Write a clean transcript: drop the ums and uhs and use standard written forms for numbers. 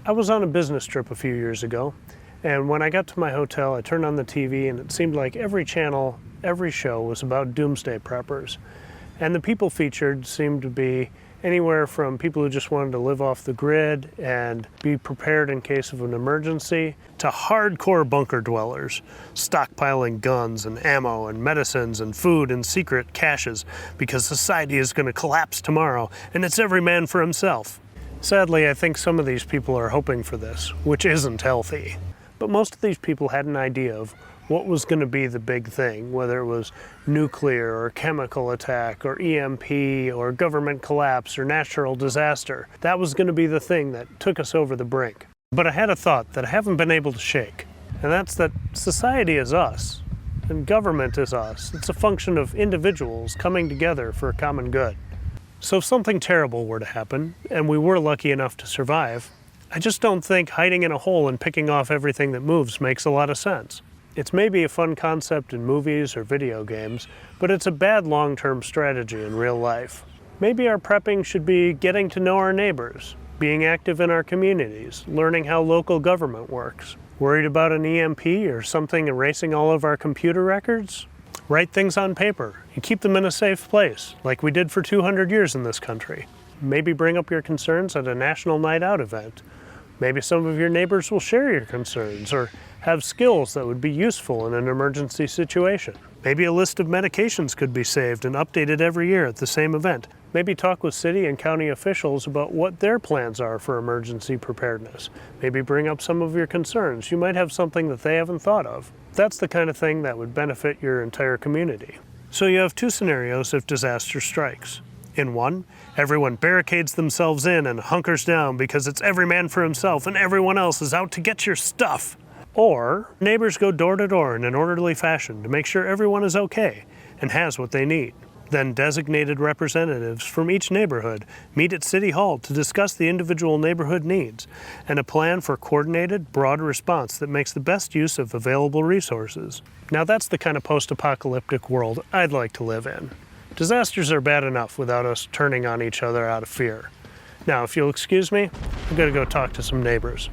I was on a business trip a few years ago, and when I got to my hotel, I turned on the TV and it seemed like every channel, every show was about doomsday preppers. And the people featured seemed to be anywhere from people who just wanted to live off the grid and be prepared in case of an emergency, to hardcore bunker dwellers, stockpiling guns and ammo and medicines and food and secret caches because society is going to collapse tomorrow and it's every man for himself. Sadly, I think some of these people are hoping for this, which isn't healthy. But most of these people had an idea of what was going to be the big thing, whether it was nuclear or chemical attack or EMP or government collapse or natural disaster. That was going to be the thing that took us over the brink. But I had a thought that I haven't been able to shake, and that's that society is us, and government is us. It's a function of individuals coming together for a common good. So if something terrible were to happen, and we were lucky enough to survive, I just don't think hiding in a hole and picking off everything that moves makes a lot of sense. It's maybe a fun concept in movies or video games, but it's a bad long-term strategy in real life. Maybe our prepping should be getting to know our neighbors, being active in our communities, learning how local government works. Worried about an EMP or something erasing all of our computer records? Write things on paper and keep them in a safe place, like we did for 200 years in this country. Maybe bring up your concerns at a national night out event. Maybe some of your neighbors will share your concerns or have skills that would be useful in an emergency situation. Maybe a list of medications could be saved and updated every year at the same event. Maybe talk with city and county officials about what their plans are for emergency preparedness. Maybe bring up some of your concerns. You might have something that they haven't thought of. That's the kind of thing that would benefit your entire community. So you have two scenarios if disaster strikes. In one, everyone barricades themselves in and hunkers down because it's every man for himself and everyone else is out to get your stuff. Or neighbors go door to door in an orderly fashion to make sure everyone is okay and has what they need. Then designated representatives from each neighborhood meet at City Hall to discuss the individual neighborhood needs and a plan for coordinated, broad response that makes the best use of available resources. Now that's the kind of post-apocalyptic world I'd like to live in. Disasters are bad enough without us turning on each other out of fear. Now, if you'll excuse me, I'm gonna go talk to some neighbors.